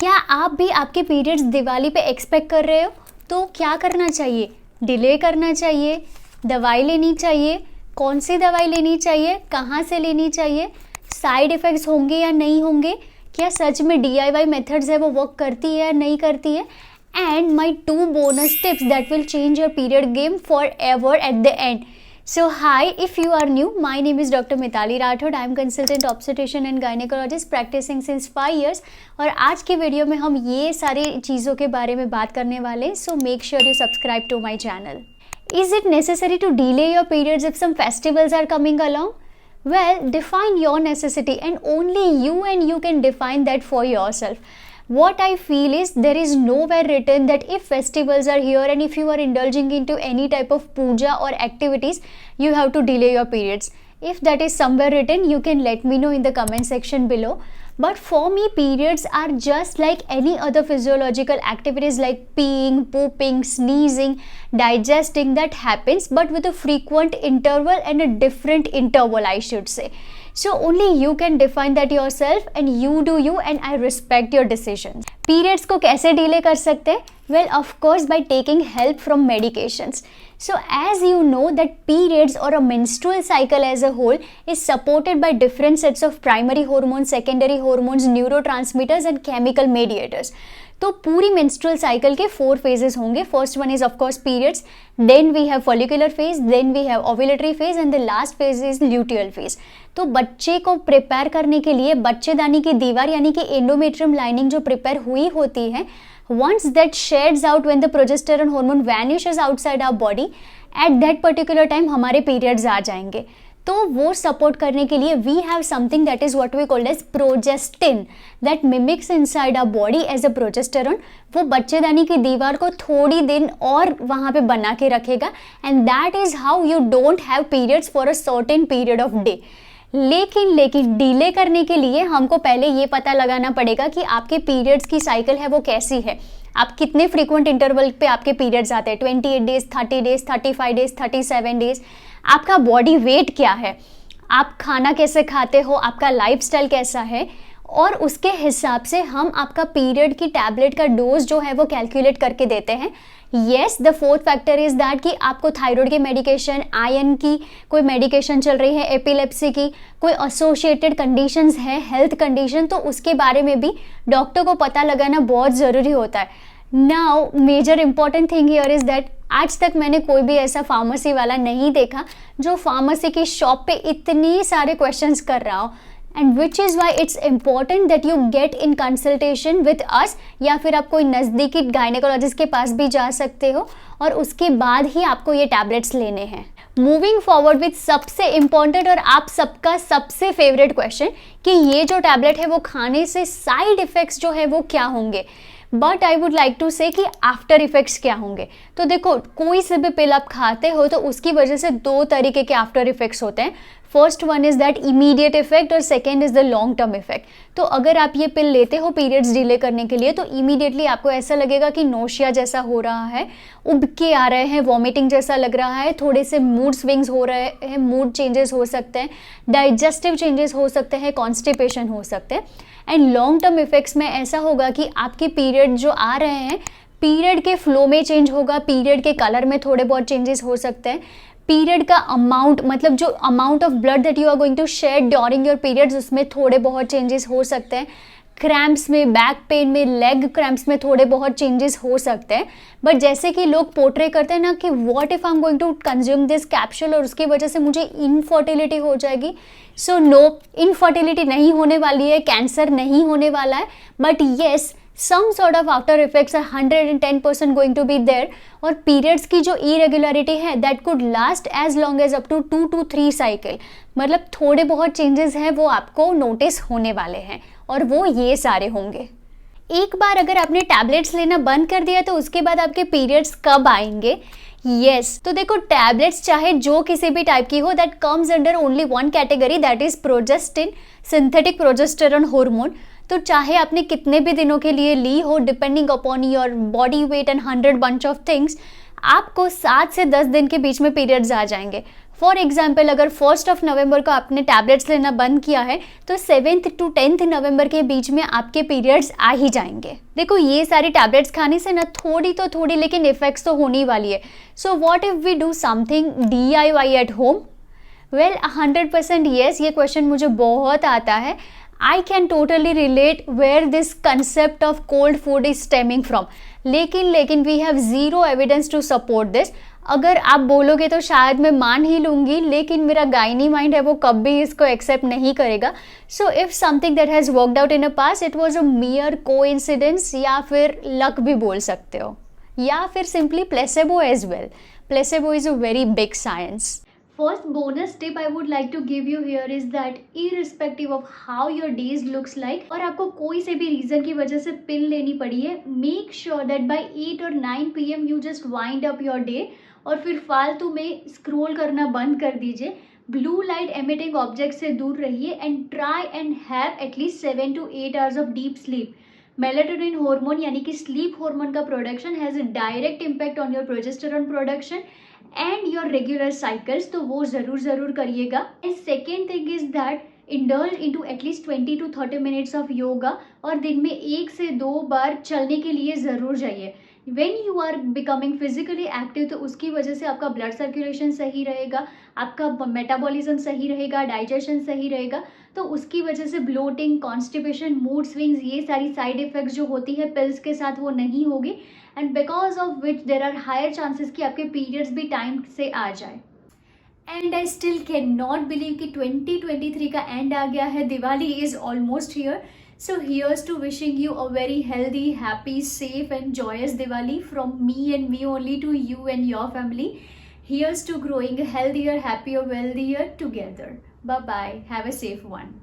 क्या आप भी आपके पीरियड्स दिवाली पे एक्सपेक्ट कर रहे हो? तो क्या करना चाहिए? डिले करना चाहिए? दवाई लेनी चाहिए? कौन सी दवाई लेनी चाहिए? कहाँ से लेनी चाहिए? साइड इफ़ेक्ट्स होंगे या नहीं होंगे? क्या सच में DIY मेथड्स है वो वर्क करती है या नहीं करती है? And my 2 bonus tips that will change your period game forever at the end. So hi, if you are new, my name is Dr. Mitali Rathod. I am consultant obstetrician and gynecologist practicing since 5 years. और आज की video में हम ये सारी चीज़ों के बारे में बात करने वाले हैं. So make sure you subscribe to my channel. Is it necessary to delay your periods if some festivals are coming along? Well, define your necessity and only you can define that for yourself. What I feel is there is nowhere written that if festivals are here and if you are indulging into any type of puja or activities, you have to delay your periods. If that is somewhere written, you can let me know in the comment section below. But for me, periods are just like any other physiological activities like peeing, pooping, sneezing, digesting that happens, but with a frequent interval and a different interval, I should say. So only you can define that yourself and you do you and I respect your decisions. Periods को कैसे delay कर सकते हैं? Well, of course, by taking help from medications. So as you know that periods or a menstrual cycle as a whole is supported by different sets of primary hormones, secondary hormones, neurotransmitters and chemical mediators. तो पूरी menstrual cycle के 4 phases होंगे. First one is of course periods, then we have follicular phase, then we have ovulatory phase and the last phase is luteal phase. तो बच्चे को prepare करने के लिए बच्चेदानी की दीवार यानी कि एंडोमेट्रियम लाइनिंग जो प्रिपेयर हुई होती है, once that sheds out when the progesterone hormone vanishes outside our body, at that particular time हमारे periods आ जाएंगे. तो वो सपोर्ट करने के लिए we have something that is what we called as progestin that mimics inside our body as a progesterone. वो बच्चेदानी की दीवार को थोड़ी दिन और वहाँ पे बना के रखेगा and that is how you don't have periods for a certain period of day. लेकिन डिले करने के लिए हमको पहले ये पता लगाना पड़ेगा कि आपके पीरियड्स की साइकिल है वो कैसी है. आप कितने फ्रीक्वेंट इंटरवल पे आपके पीरियड्स आते हैं, 28 डेज, 30 डेज, 35 डेज, 37 डेज. आपका बॉडी वेट क्या है, आप खाना कैसे खाते हो, आपका लाइफस्टाइल कैसा है, और उसके हिसाब से हम आपका पीरियड की टैबलेट का डोज जो है वो कैलकुलेट करके देते हैं. Yes, the fourth factor is that कि आपको थायराइड की मेडिकेशन, आयरन की कोई मेडिकेशन चल रही है, एपिलेप्सी की कोई एसोसिएटेड कंडीशंस है, हेल्थ कंडीशन, तो उसके बारे में भी डॉक्टर को पता लगाना बहुत ज़रूरी होता है. Now major important thing here is that आज तक मैंने कोई भी ऐसा फार्मेसी वाला नहीं देखा जो फार्मेसी की शॉप पे इतने सारे क्वेश्चंस कर रहा हो. And which is why it's important that you get in consultation with us, या फिर आप कोई नज़दीकी गायनेकोलॉजिस्ट के पास भी जा सकते हो और उसके बाद ही आपको ये टैबलेट्स लेने हैं. मूविंग फॉरवर्ड विथ सबसे इम्पॉर्टेंट और आप सबका सबसे फेवरेट क्वेश्चन कि ये जो टैबलेट है वो खाने से साइड इफ़ेक्ट्स जो है वो क्या होंगे. But I would like to say कि आफ्टर इफेक्ट्स क्या होंगे. तो देखो, कोई से भी पिल आप खाते हो तो उसकी वजह से 2 तरीके के आफ्टर इफेक्ट्स होते हैं. First one is that immediate effect और second is the long term effect. तो अगर आप ये पिल लेते हो पीरियड्स डिले करने के लिए तो इमीडिएटली आपको ऐसा लगेगा कि नोशिया जैसा हो रहा है, उब के आ रहे हैं, वॉमिटिंग जैसा लग रहा है, थोड़े से मूड स्विंग्स हो रहे हैं, मूड चेंजेस हो सकते हैं, डाइजेस्टिव चेंजेस हो सकते हैं, कॉन्स्टिपेशन हो सकते हैं. एंड लॉन्ग टर्म इफेक्ट्स में ऐसा होगा कि आपके पीरियड जो आ रहे हैं, पीरियड के फ्लो में चेंज होगा, पीरियड के कलर में थोड़े बहुत चेंजेस हो सकते हैं, पीरियड का अमाउंट मतलब जो amount of blood that you are going to shed during your periods उसमें थोड़े बहुत चेंजेस हो सकते हैं, क्रैम्प्स में, बैक पेन में, लेग क्रैम्प्स में थोड़े बहुत चेंजेस हो सकते हैं. बट जैसे कि लोग पोर्ट्रे करते हैं ना कि what if I am going to consume this capsule और उसकी वजह से मुझे इनफर्टिलिटी हो जाएगी. सो नो, इनफर्टिलिटी नहीं होने वाली है, कैंसर नहीं होने वाला है. But yes, some sort of after effects are 110% going to be there. और periods की जो irregularity है that could last as long as up to 2 to 3 cycle. मतलब थोड़े बहुत changes हैं वो आपको notice होने वाले हैं और वो ये सारे होंगे. एक बार अगर आपने टैबलेट्स लेना बंद कर दिया तो उसके बाद आपके पीरियड्स कब आएंगे? यस, तो देखो, टैबलेट्स चाहे जो किसी भी टाइप की हो that comes under only one category that is progestin, synthetic progesterone hormone. तो चाहे आपने कितने भी दिनों के लिए ली हो, depending upon your body weight and 100 bunch of things, आपको 7 से 10 दिन के बीच में पीरियड्स आ जाएंगे. फॉर एग्जाम्पल अगर 1 नवंबर को आपने टैबलेट्स लेना बंद किया है तो 7 to 10 नवंबर के बीच में आपके पीरियड्स आ ही जाएंगे। देखो ये सारी टैबलेट्स खाने से ना थोड़ी लेकिन इफेक्ट्स तो होने वाली है। So what if we do something DIY at home? Well 100% yes, ये क्वेश्चन मुझे बहुत आता है। I can totally relate where this concept of cold food is stemming from. लेकिन we have zero evidence to support this. अगर आप बोलोगे तो शायद मैं मान ही लूँगी, लेकिन मेरा गाइनी माइंड है वो कभी इसको एक्सेप्ट नहीं करेगा। So if something that has worked out in a past it was a mere coincidence, या फिर लक भी बोल सकते हो, या फिर simply placebo as well. Placebo is a very big science. First bonus tip I would like to give you here is that irrespective of how your days looks like, और आपको कोई से भी रीज़न की वजह से पिल लेनी पड़ी है, make sure that by 8 or 9 PM you just wind up your day, और फिर फालतू में स्क्रोल करना बंद कर दीजिए। ब्लू लाइट एमिटिंग ऑब्जेक्ट से दूर रहिए and try and have at least 7 to 8 hours of deep sleep. Melatonin hormone यानी कि स्लीप हार्मोन का production has a direct impact on your progesterone production and your regular cycles, तो वो ज़रूर करिएगा। And second thing is that indulge into at least 20 to 30 minutes of yoga, और दिन में 1 से 2 बार चलने के लिए ज़रूर जाइए। When you are becoming physically active तो उसकी वजह से आपका ब्लड सर्कुलेशन सही रहेगा, आपका मेटाबॉलिज्म सही रहेगा, डाइजेशन सही रहेगा, तो उसकी वजह से ब्लोटिंग, कॉन्स्टिपेशन, मूड स्विंग्स, ये सारी साइड इफेक्ट्स जो होती है पिल्स के साथ वो नहीं होगी, and because of which there are higher chances कि आपके पीरियड्स भी टाइम से आ जाए। And I still can not believe कि 2023 का एंड आ गया है, Diwali is almost here. So here's to wishing you a very healthy, happy, safe and joyous Diwali from me and me only to you and your family. Here's to growing healthier, happier, wealthier together. Bye bye. Have a safe one.